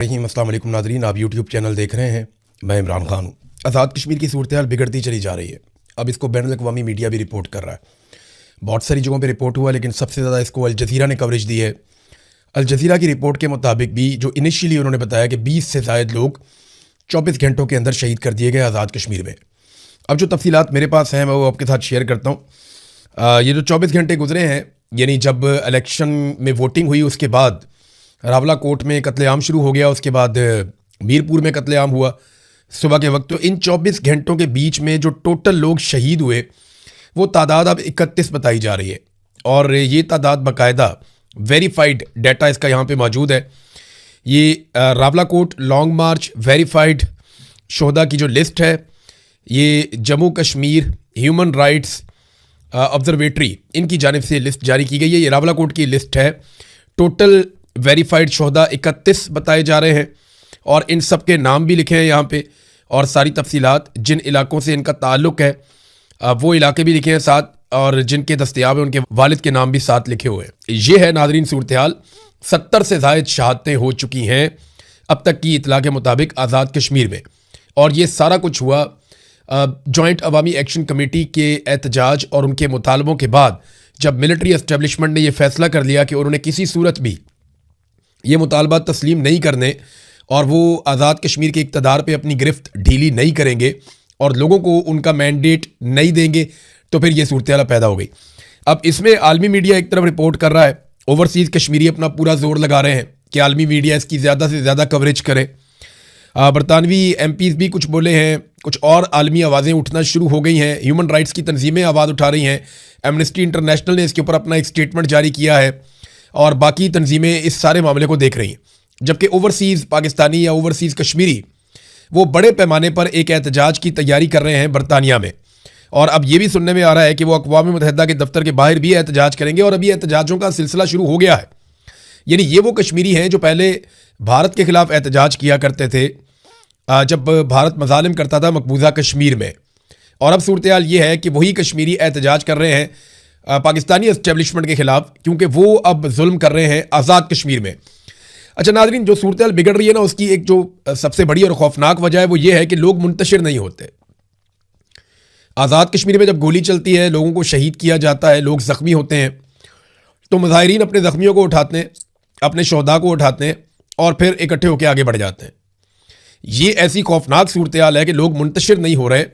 अस्सलाम वालेकुम नाज़रीन, आप यूट्यूब चैनल देख रहे हैं। मैं इमरान खान हूँ। आज़ाद कश्मीर की सूरत हाल बिगड़ती चली जा रही है। अब इसको बैनुल-अक़वामी मीडिया भी रिपोर्ट कर रहा है। बहुत सारी जगहों पे रिपोर्ट हुआ, लेकिन सबसे ज़्यादा इसको अल जज़ीरा ने कवरेज दी है। अल जज़ीरा की रिपोर्ट के मुताबिक भी जो इनिशियली उन्होंने बताया कि 20 से ज़ायद लोग 24 घंटों के अंदर शहीद कर दिए गए आज़ाद कश्मीर में। अब जो तफसीलात मेरे पास हैं मैं वो आपके साथ शेयर करता हूँ। ये जो 24 घंटे गुजरे हैं, यानी जब इलेक्शन में वोटिंग हुई उसके बाद रावला कोट में कत्लेआम शुरू हो गया, उसके बाद मीरपुर में कत्लेआम हुआ सुबह के वक्त। तो इन 24 घंटों के बीच में जो टोटल लोग शहीद हुए वो तादाद अब 31 बताई जा रही है, और ये तादाद बाकायदा वेरीफाइड डाटा इसका यहाँ पे मौजूद है। ये रावला कोट लॉन्ग मार्च वेरीफाइड शोहदा की जो लिस्ट है, ये Jammu Kashmir human rights observatory इनकी जानिब से लिस्ट जारी की गई है। ये रावला कोट की लिस्ट है। टोटल वेरीफाइड शोहदा 31 बताए जा रहे हैं, और इन सब के नाम भी लिखे हैं यहाँ पे, और सारी तफसीलात जिन इलाकों से इनका ताल्लुक़ है वो इलाके भी लिखे हैं साथ, और जिनके दस्तयाब हैं उनके वालिद के नाम भी साथ लिखे हुए हैं। ये है नाज़रीन सूरत हाल। 70 से ज़ायद शहादतें हो चुकी हैं अब तक की इतला के मुताबिक आज़ाद कश्मीर में, और ये सारा कुछ हुआ जॉइंट अवामी एक्शन कमेटी के एहतजाज और उनके मुतालबों के बाद, जब मिलिट्री एस्टेब्लिशमेंट ने यह फैसला कर लिया कि उन्होंने किसी सूरत भी ये मुतालबा तस्लीम नहीं करने, और वो आज़ाद कश्मीर के इक़्तिदार पे अपनी गिरफ्त ढीली नहीं करेंगे और लोगों को उनका मैंडेट नहीं देंगे, तो फिर ये सूरत हाल पैदा हो गई। अब इसमें आलमी मीडिया एक तरफ रिपोर्ट कर रहा है, ओवरसीज़ कश्मीरी अपना पूरा जोर लगा रहे हैं कि आलमी मीडिया इसकी ज़्यादा से ज़्यादा कवरेज करे। बरतानवी MPs भी कुछ बोले हैं, कुछ और आलमी आवाज़ें उठना शुरू हो गई हैं। ह्यूमन राइट्स की तंजीमें आवाज़ उठा रही हैं। एमनेस्टी इंटरनेशनल ने इसके ऊपर अपना एक स्टेटमेंट जारी किया है, और बाकी तंजीमें इस सारे मामले को देख रही हैं। जबकि ओवरसीज़ पाकिस्तानी या ओवरसीज़ कश्मीरी वो बड़े पैमाने पर एक एहतजाज की तैयारी कर रहे हैं बरतानिया में, और अब ये भी सुनने में आ रहा है कि वो अक़वाम मुत्तहिदा के दफ्तर के बाहर भी एहतजाज करेंगे, और अभी एहतजाजों का सिलसिला शुरू हो गया है। यानी ये वो कश्मीरी हैं जो पहले भारत के ख़िलाफ़ एहतजाज किया करते थे जब भारत मज़ालिम करता था मकबूजा कश्मीर में, और अब सूरत हाल ये है कि वही कश्मीरी एहतजाज कर रहे हैं पाकिस्तानी एस्टेब्लिशमेंट के ख़िलाफ़, क्योंकि वो अब जुल्म कर रहे हैं आज़ाद कश्मीर में। अच्छा नाज़रीन, जो सूरत हाल बिगड़ रही है ना, उसकी एक जो सबसे बड़ी और खौफनाक वजह है वो ये है कि लोग मुंतशिर नहीं होते। आज़ाद कश्मीर में जब गोली चलती है, लोगों को शहीद किया जाता है, लोग ज़ख्मी होते हैं, तो मुज़ाहिरीन अपने ज़ख्मियों को उठाते हैं, अपने शोहदा को उठाते हैं, और फिर इकट्ठे होकर आगे बढ़ जाते हैं। ये ऐसी खौफनाक सूरत हाल है कि लोग मुंतशिर नहीं हो रहे,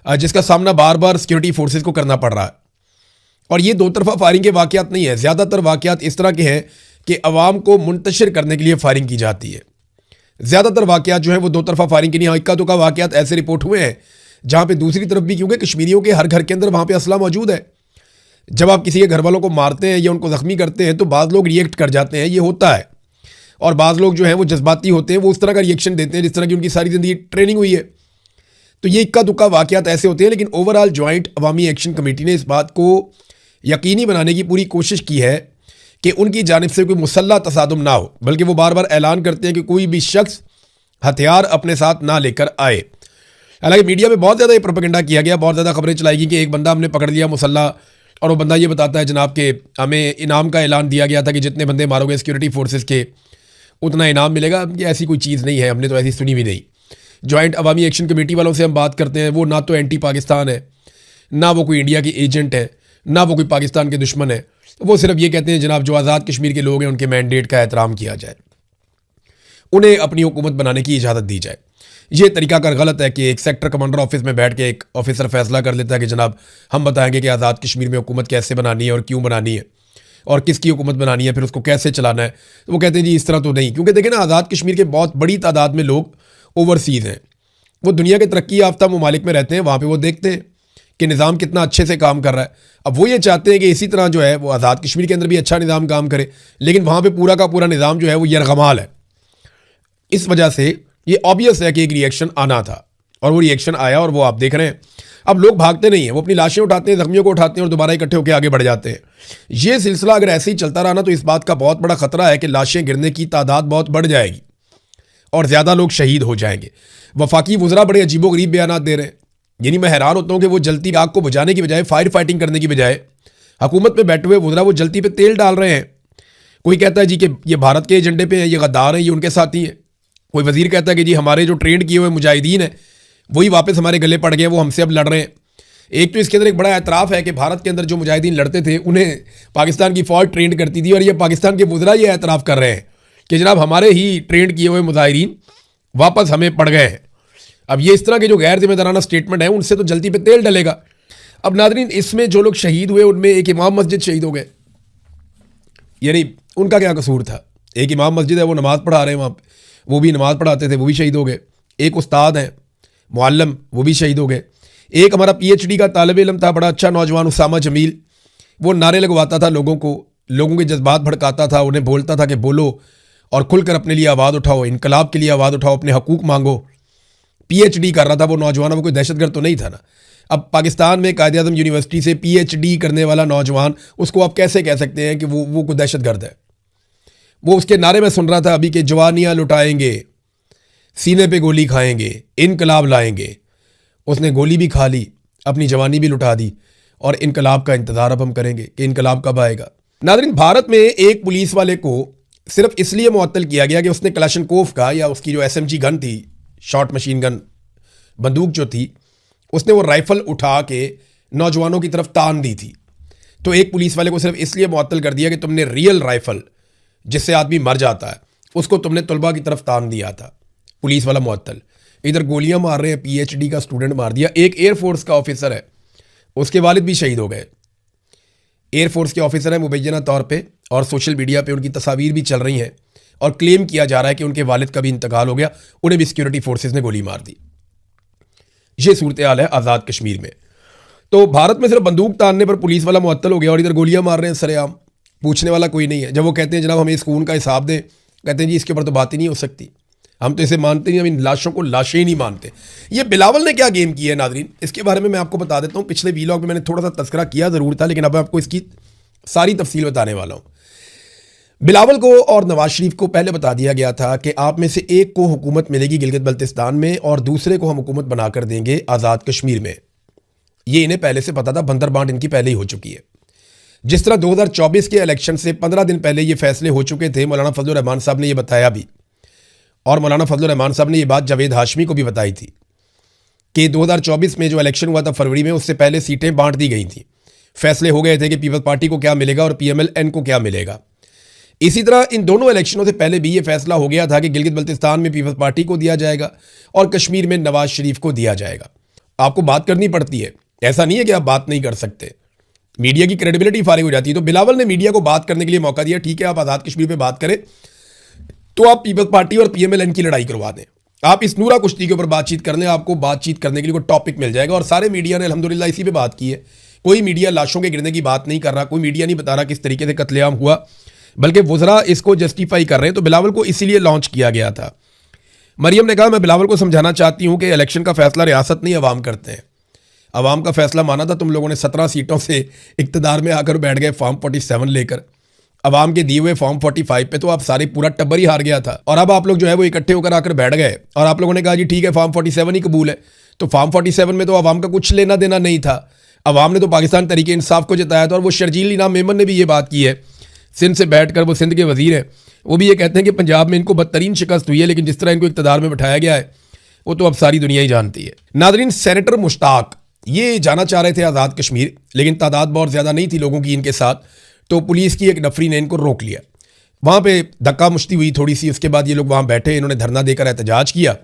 जिसका सामना बार बार सिक्योरिटी फोर्सेस को करना पड़ रहा है। और ये दो तरफा फायरिंग के वाक़यात नहीं है, ज़्यादातर वाक़यात इस तरह के हैं कि अवाम को मुंतशिर करने के लिए फायरिंग की जाती है। ज़्यादातर वाक़यात जो हैं वो दो तरफा फायरिंग की नहीं। हाँ, इक्का दुक्का वाक़यात ऐसे रिपोर्ट हुए हैं जहाँ पे दूसरी तरफ भी, क्योंकि कश्मीरियों के हर घर के अंदर वहाँ पे असला मौजूद है, जब आप किसी के घर वालों को मारते हैं या उनको ज़ख्मी करते हैं तो बाज़ लोग रिएक्ट कर जाते हैं, ये होता है। और बाज़ लोग जो हैं वो जज्बाती होते हैं, वो उस तरह का रिएक्शन देते हैं जिस तरह की उनकी सारी ज़िंदगी ट्रेनिंग हुई है। तो ये इक्का दुक्का वाक़यात ऐसे होते हैं, लेकिन ओवरऑल जॉइंट अवामी एक्शन कमेटी ने इस बात को यकीनी बनाने की पूरी कोशिश की है कि उनकी जानिब से कोई मुसल्लह तसादुम ना हो, बल्कि वो बार बार ऐलान करते हैं कि कोई भी शख्स हथियार अपने साथ ना लेकर आए। हालांकि मीडिया में बहुत ज़्यादा ये प्रोपेगेंडा किया गया, बहुत ज़्यादा खबरें चलाई गई कि एक बंदा हमने पकड़ लिया मुसल्लह, और वो बंदा ये बताता है जनाब के हमें इनाम का ऐलान दिया गया था कि जितने बंदे मारोगे सिक्योरिटी फोर्सेस के उतना इनाम मिलेगा। ये ऐसी कोई चीज़ नहीं है, हमने तो ऐसी सुनी भी नहीं। जॉइंट अवामी एक्शन कमेटी वालों से हम बात करते हैं, वो ना तो एंटी पाकिस्तान है, ना वो कोई इंडिया के एजेंट है, ना वो कोई पाकिस्तान के दुश्मन है। वो सिर्फ ये कहते हैं जनाब जो आज़ाद कश्मीर के लोग हैं उनके मैंडेट का एहतराम किया जाए, उन्हें अपनी हुकूमत बनाने की इजाज़त दी जाए। ये तरीकाकार गलत है कि एक सेक्टर कमांडर ऑफिस में बैठ के एक ऑफिसर फैसला कर लेता है कि जनाब हम बताएंगे कि आज़ाद कश्मीर में हुकूमत कैसे बनानी है और क्यों बनानी है और किसकी हुकूमत बनानी है, फिर उसको कैसे चलाना है। तो वो कहते हैं जी इस तरह तो नहीं, क्योंकि देखें ना, आज़ाद कश्मीर के बहुत बड़ी तादाद में लोग ओवरसीज़ हैं, वो दुनिया के तरक्की याफ्ता ममालिक में रहते हैं, वहाँ पर वो देखते हैं कि निज़ाम कितना अच्छे से काम कर रहा है। अब वो ये चाहते हैं कि इसी तरह जो है वो आज़ाद कश्मीर के अंदर भी अच्छा निज़ाम काम करे, लेकिन वहाँ पे पूरा का पूरा निज़ाम जो है वो यरगमाल है। इस वजह से ये ऑब्वियस है कि एक रिएक्शन आना था, और वो रिएक्शन आया, और वो आप देख रहे हैं। अब लोग भागते नहीं हैं, वो अपनी लाशें उठाते हैं, ज़ख्मियों को उठाते हैं, और दोबारा इकट्ठे होकर आगे बढ़ जाते हैं। ये सिलसिला अगर ऐसे ही चलता रहा ना, तो इस बात का बहुत बड़ा ख़तरा है कि लाशें गिरने की तादाद बहुत बढ़ जाएगी और ज़्यादा लोग शहीद हो जाएंगे। वफाकी वज़रा बड़े अजीबोगरीब बयान दे रहे हैं। यानी मैं हैरान होता हूँ कि वो जलती आग को बुझाने की बजाय, फायर फाइटिंग करने की बजाय, हुकूमत में बैठे हुए वज़रा वो जलती पे तेल डाल रहे हैं। कोई कहता है जी कि ये भारत के एजेंडे पे है, ये गद्दार है, ये उनके साथी है। कोई वजीर कहता है कि जी हमारे जो ट्रेंड किए हुए मुजाहिदीन हैं वही वापस हमारे गले पड़ गए, वो हमसे अब लड़ रहे हैं। एक तो इसके अंदर एक बड़ा एतराफ़ है कि भारत के अंदर जो मुजाहिदीन लड़ते थे उन्हें पाकिस्तान की फ़ौज ट्रेंड करती थी, और ये पाकिस्तान के वज़रा ये एतराफ़ कर रहे हैं कि जनाब हमारे ही ट्रेंड किए हुए मुजाहिदीन वापस हमें पड़ गए हैं। अब ये इस तरह के जो गैर जिम्मेदाराना स्टेटमेंट है उनसे तो जल्दी पे तेल डलेगा। अब नादरीन, इसमें जो लोग शहीद हुए उनमें एक इमाम मस्जिद शहीद हो गए, यानी उनका क्या कसूर था? एक इमाम मस्जिद है, वो नमाज़ पढ़ा रहे हैं वहाँ पे, वो भी नमाज़ पढ़ाते थे, वो भी शहीद हो गए। एक उस्ताद हैं मुअल्लिम, वो भी शहीद हो गए। एक हमारा PhD का तालिब इल्म था, बड़ा अच्छा नौजवान, उसामा जमील, वो नारे लगवाता था लोगों को, लोगों के जज्बात भड़काता था, उन्हें बोलता था कि बोलो और खुलकर अपने लिए आवाज़ उठाओ, इनकलाब के लिए आवाज़ उठाओ, अपने हकूक़ मांगो। PhD कर रहा था वो नौजवान, वो कोई दहशतगर्द तो नहीं था ना। अब पाकिस्तान में कायदे आज़म यूनिवर्सिटी से PhD करने वाला नौजवान, उसको आप कैसे कह सकते हैं कि वो कोई दहशतगर्द है? वो उसके नारे में सुन रहा था अभी कि जवानियाँ लुटाएंगे, सीने पे गोली खाएंगे, इनकलाब लाएंगे। उसने गोली भी खा ली, अपनी जवानी भी लुटा दी, और इनकलाब का इंतज़ार अब हम करेंगे कि इनकलाब कब आएगा। नादरीन, भारत में एक पुलिस वाले को सिर्फ इसलिए मुअत्तल किया गया कि उसने कलाशनकोव का, या उसकी जो SMG गन थी, शॉर्ट मशीन गन बंदूक जो थी, उसने वो राइफ़ल उठा के नौजवानों की तरफ तान दी थी। तो एक पुलिस वाले को सिर्फ इसलिए मुअत्तल कर दिया कि तुमने रियल राइफ़ल जिससे आदमी मर जाता है उसको तुमने तलबा की तरफ तान दिया था। पुलिस वाला मुअत्तल, इधर गोलियां मार रहे हैं, PhD का स्टूडेंट मार दिया। एक एयरफोर्स का ऑफिसर है, उसके वालिद भी शहीद हो गए। एयरफोर्स के ऑफिसर हैं मुबैना तौर पे, और सोशल मीडिया पे उनकी तस्वीर भी चल रही हैं, और क्लेम किया जा रहा है कि उनके वालिद का भी इंतकाल हो गया, उन्हें भी सिक्योरिटी फोर्सेस ने गोली मार दी। ये सूरत हाल है आज़ाद कश्मीर में। तो भारत में सिर्फ बंदूक तानने पर पुलिस वाला मुअत्तल हो गया, और इधर गोलियां मार रहे हैं सरेआम, पूछने वाला कोई नहीं है। जब वो कहते हैं जनाब हमें इस खून का हिसाब दें, कहते हैं जी इसके ऊपर तो बात ही नहीं हो सकती, हम तो इसे मानते नहीं, हम इन लाशों को लाशें ही नहीं मानते। ये बिलावल ने क्या गेम किया है नादरीन, इसके बारे में मैं आपको बता देता हूँ। पिछले वीलॉग में मैंने थोड़ा सा तस्करा किया ज़रूर था, लेकिन अब मैं आपको इसकी सारी तफसील बताने वाला हूँ। बिलावल को और नवाज शरीफ को पहले बता दिया गया था कि आप में से एक को हुकूमत मिलेगी गिलगित बल्तिस्तान में, और दूसरे को हम हुकूमत बनाकर देंगे आज़ाद कश्मीर में। ये इन्हें पहले से पता था, बंदर बांट इनकी पहले ही हो चुकी है। जिस तरह 2024 के इलेक्शन से 15 दिन पहले ये फैसले हो चुके थे, मौलाना फजल रहमान साहब ने ये बताया भी, और मौलाना फजल रहमान साहब ने ये बात जावेद हाशमी को भी बताई थी कि 2024 में जो इलेक्शन हुआ था फरवरी में, उससे पहले सीटें बांट दी गई थी। फैसले हो गए थे कि पीपल्स पार्टी को क्या मिलेगा और PMLN को क्या मिलेगा। इसी तरह इन दोनों इलेक्शनों से पहले भी ये फैसला हो गया था कि गिलगित बल्तिस्तान में पीपल्स पार्टी को दिया जाएगा और कश्मीर में नवाज शरीफ को दिया जाएगा। आपको बात करनी पड़ती है, ऐसा नहीं है कि आप बात नहीं कर सकते। मीडिया की क्रेडिबिलिटी फारिग हो जाती है। तो बिलावल ने मीडिया को बात करने के लिए मौका दिया, ठीक है आप आज़ाद कश्मीर पे बात करें तो आप पीपल्स पार्टी और PMLN की लड़ाई करवा दें, आप इस नूरा कुश्ती के ऊपर बातचीत कर लें, आपको बातचीत करने के लिए कोई टॉपिक मिल जाएगा। और सारे मीडिया ने अल्हम्दुलिल्लाह इसी पे बात की है। कोई मीडिया लाशों के गिरने की बात नहीं कर रहा, कोई मीडिया नहीं बता रहा किस तरीके से कत्लेआम हुआ, बल्कि वज़रा इसको जस्टिफाई कर रहे हैं। तो बिलावल को इसीलिए लॉन्च किया गया था। मरियम ने कहा मैं बिलावल को समझाना चाहती हूँ कि इलेक्शन का फैसला रियासत नहीं अवाम करते हैं, अवाम का फैसला माना था। तुम लोगों ने 17 सीटों से इक़्तिदार में आकर बैठ गए फॉर्म 47 लेकर, अवाम के दिए हुए फॉर्म 45 पे तो आप सारे पूरा टब्बर ही हार गया था। और अब आप लोग जो है वो इकट्ठे होकर आकर बैठ गए और आप लोगों ने कहा जी ठीक है फॉर्म 47 ही कबूल है। तो फॉर्म 47 में तो अवाम का कुछ लेना देना नहीं था। अवाम ने तो पाकिस्तान तरीके इंसाफ को जिताया था। और वो शर्जील इनाम मेमन ने भी ये बात की है, सिंध से बैठकर, वो सिंध के वजीर हैं, वो भी ये कहते हैं कि पंजाब में इनको बदतरीन शिकस्त हुई है, लेकिन जिस तरह इनको इक़्तिदार में बैठाया गया है वो तो अब सारी दुनिया ही जानती है। नादरीन, सेनेटर मुश्ताक ये जाना चाह रहे थे आज़ाद कश्मीर, लेकिन तादाद बहुत ज़्यादा नहीं थी लोगों की इनके साथ, तो पुलिस की एक नफरी ने इनको रोक लिया। वहाँ पे धक्का मुश्ती हुई थोड़ी सी, उसके बाद ये लोग वहाँ बैठे, इन्होंने धरना देकर एहतजाज किया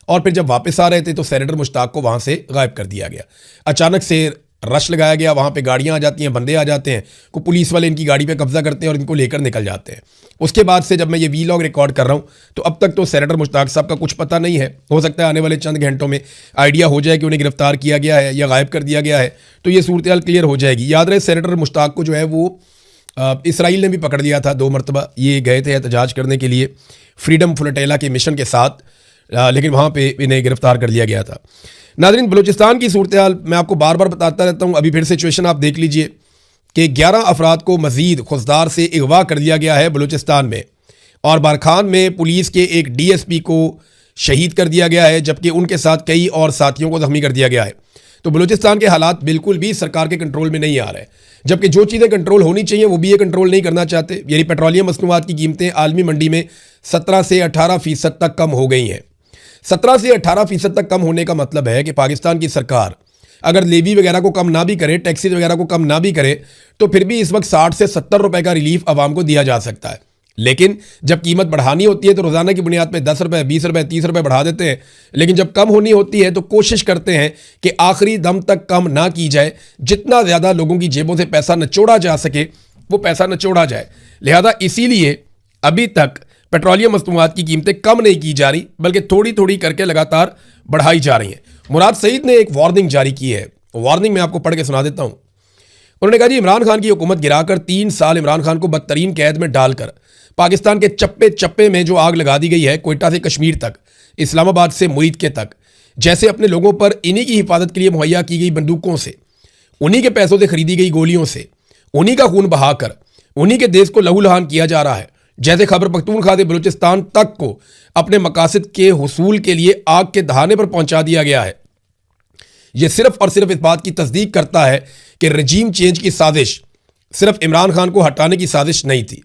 और फिर जब वापस आ रहे थे तो सेनेटर मुश्ताक को वहाँ से गायब कर दिया गया। अचानक से रश लगाया गया, वहाँ पे गाड़ियाँ आ जाती हैं, बंदे आ जाते हैं, को पुलिस वाले इनकी गाड़ी पे कब्जा करते हैं और इनको लेकर निकल जाते हैं। उसके बाद से जब मैं ये वीलॉग रिकॉर्ड कर रहा हूँ तो अब तक तो सेनेटर मुश्ताक साहब का कुछ पता नहीं है। हो सकता है आने वाले चंद घंटों में आइडिया हो जाए कि उन्हें गिरफ्तार किया गया है या गायब कर दिया गया है, तो ये सूरत हाल क्लियर हो जाएगी। याद रहे सेनेटर मुश्ताक को जो है वो इसराइल ने भी पकड़ लिया था 2 मरतबा। ये गए थे एहतजाज करने के लिए फ्रीडम फ्लोटेला के मिशन के साथ, लेकिन वहाँ पे इन्हें गिरफ्तार कर लिया गया था। नाज़रीन, बलूचिस्तान की सूरत हाल मैं आपको बार बार बताता रहता हूँ, अभी फिर सिचुएशन आप देख लीजिए कि 11 अफराद को मज़ीद खुशदार से अगवा कर दिया गया है बलूचिस्तान में, और बारखान में पुलिस के एक DSP को शहीद कर दिया गया है, जबकि उनके साथ कई और साथियों को ज़ख्मी कर दिया गया है। तो बलूचिस्तान के हालात बिल्कुल भी सरकार के कंट्रोल में नहीं आ रहे, जबकि जो चीज़ें कंट्रोल होनी चाहिए वो भी ये कंट्रोल नहीं करना चाहते। यानी पेट्रोलियम मसनूआत की कीमतें आलमी मंडी में 17 से 18% तक कम हो गई हैं। 17 से 18% तक कम होने का मतलब है कि पाकिस्तान की सरकार अगर लेवी वगैरह को कम ना भी करे, टैक्सेस वगैरह को कम ना भी करे, तो फिर भी इस वक्त 60 से 70 रुपए का रिलीफ आवाम को दिया जा सकता है। लेकिन जब कीमत बढ़ानी होती है तो रोजाना की बुनियाद पर 10 रुपए, 20 रुपए, 30 रुपए बढ़ा देते हैं। लेकिन जब कम होनी होती है तो कोशिश करते हैं कि आखिरी दम तक कम ना की जाए, जितना ज्यादा लोगों की जेबों से पैसा निचोड़ा जा सके वो पैसा निचोड़ा जाए। लिहाजा इसीलिए अभी तक पेट्रोलियम मसनूआत की कीमतें कम नहीं की जा रही, बल्कि थोड़ी थोड़ी करके लगातार बढ़ाई जा रही हैं। मुराद सईद ने एक वार्निंग जारी की है, वार्निंग मैं आपको पढ़ के सुना देता हूं। उन्होंने कहा जी, इमरान खान की हुकूमत गिराकर 3 साल इमरान खान को बदतरीन कैद में डालकर पाकिस्तान के चप्पे चप्पे में जो आग लगा दी गई है, कोयटा से कश्मीर तक, इस्लामाबाद से मुईद के तक, जैसे अपने लोगों पर इन्हीं की हिफाजत के लिए मुहैया की गई बंदूकों से, उन्हीं के पैसों से खरीदी गई गोलियों से, उन्हीं का खून बहाकर उन्हीं के देश को लहूलुहान किया जा रहा है। जैसे खैबर पख्तूनख्वा से बलूचिस्तान तक को अपने मकासद के हुसूल के लिए आग के दहाने पर पहुंचा दिया गया है। यह सिर्फ और सिर्फ इस बात की तस्दीक करता है कि रजीम चेंज की साजिश सिर्फ इमरान खान को हटाने की साजिश नहीं थी,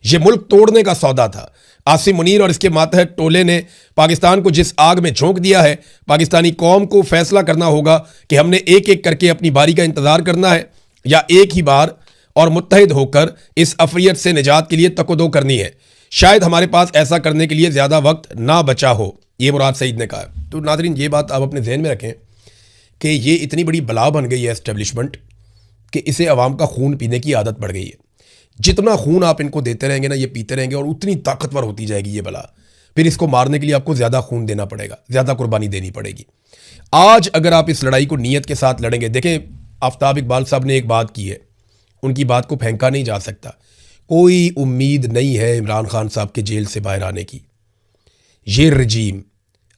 यह मुल्क तोड़ने का सौदा था। आसिम मुनीर और इसके मातहत टोले ने पाकिस्तान को जिस आग में झोंक दिया है, पाकिस्तानी कौम को फैसला करना होगा कि हमने एक एक करके अपनी बारी का इंतजार करना है या एक ही बार और मुत्तहिद होकर इस अफरियत से निजात के लिए तकोदो करनी है। शायद हमारे पास ऐसा करने के लिए ज़्यादा वक्त ना बचा हो, ये मुराद सईद ने कहा। तो नाज़रीन, ये बात आप अपने जहन में रखें कि ये इतनी बड़ी बला बन गई है एस्टेब्लिशमेंट कि इसे अवाम का खून पीने की आदत पड़ गई है। जितना खून आप इनको देते रहेंगे ना, ये पीते रहेंगे और उतनी ताकतवर होती जाएगी ये बला। फिर इसको मारने के लिए आपको ज़्यादा खून देना पड़ेगा, ज़्यादा कुर्बानी देनी पड़ेगी। आज अगर आप इस लड़ाई को नीयत के साथ लड़ेंगे, देखें आफ्ताब इकबाल साहब ने एक बात की है, उनकी बात को फेंका नहीं जा सकता। कोई उम्मीद नहीं है इमरान खान साहब के जेल से बाहर आने की। ये रजीम,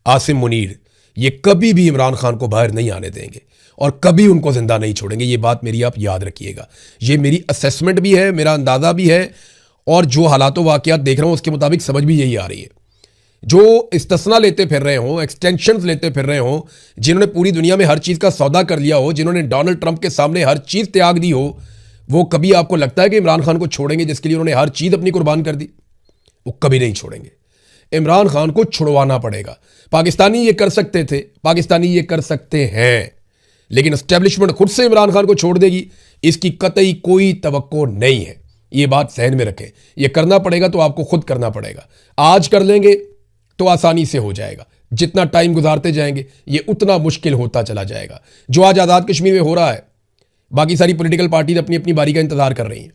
आसिम मुनीर, ये कभी भी इमरान खान को बाहर नहीं आने देंगे और कभी उनको जिंदा नहीं छोड़ेंगे। ये बात मेरी आप याद रखिएगा। ये मेरी असेसमेंट भी है, मेरा अंदाज़ा भी है, और जो हालातों वाक़यात देख रहा हूँ उसके मुताबिक समझ भी यही आ रही है। जो इस्तिस्ना लेते फिर रहे हों, एक्सटेंशंस लेते फिर रहे हों, जिन्होंने पूरी दुनिया में हर चीज़ का सौदा कर लिया हो, जिन्होंने डोनाल्ड ट्रंप के सामने हर चीज़ त्याग दी हो, वो कभी आपको लगता है कि इमरान खान को छोड़ेंगे जिसके लिए उन्होंने हर चीज़ अपनी कुर्बान कर दी? वो कभी नहीं छोड़ेंगे। इमरान खान को छुड़वाना पड़ेगा। पाकिस्तानी ये कर सकते थे, पाकिस्तानी ये कर सकते हैं, लेकिन एस्टेब्लिशमेंट खुद से इमरान खान को छोड़ देगी, इसकी कतई कोई तवक्को नहीं है। ये बात ज़हन में रखें। ये करना पड़ेगा तो आपको खुद करना पड़ेगा। आज कर लेंगे तो आसानी से हो जाएगा, जितना टाइम गुजारते जाएंगे ये उतना मुश्किल होता चला जाएगा। जो आज आज़ाद कश्मीर में हो रहा है, बाकी सारी पॉलिटिकल पार्टीज अपनी अपनी बारी का इंतजार कर रही हैं,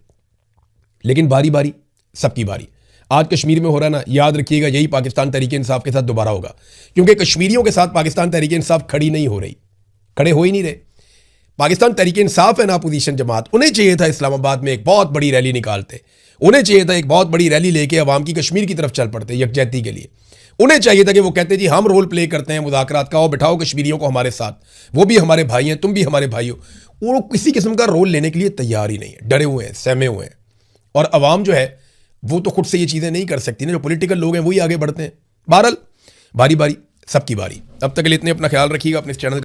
लेकिन बारी बारी सबकी बारी आज कश्मीर में हो रहा है ना, याद रखिएगा यही पाकिस्तान तहरीक इंसाफ के साथ दोबारा होगा, क्योंकि कश्मीरियों के साथ पाकिस्तान तहरीक इंसाफ खड़ी नहीं हो रही, खड़े हो ही नहीं रहे। पाकिस्तान तहरीक इंसाफ है ना अपोजिशन जमात, उन्हें चाहिए था इस्लामाबाद में एक बहुत बड़ी रैली निकालते, उन्हें चाहिए था एक बहुत बड़ी रैली लेके अवाम की कश्मीर की तरफ चल पड़ते यकजहती के लिए। उन्हें चाहिए था कि वो कहते जी हम रोल प्ले करते हैं मुज़ाकरात का, और बिठाओ कश्मीरियों को हमारे साथ, वो भी हमारे भाई हैं, तुम भी हमारे भाई हो। वो किसी किस्म का रोल लेने के लिए तैयार ही नहीं है, डरे हुए हैं, सहमे हुए हैं। और अवाम जो है वो तो खुद से ये चीज़ें नहीं कर सकती ना, जो पॉलिटिकल लोग हैं वही आगे बढ़ते हैं। बहरहाल बारी बारी सबकी बारी। अब तक के लिए इतने, अपना ख्याल रखिएगा, अपने इस चैनल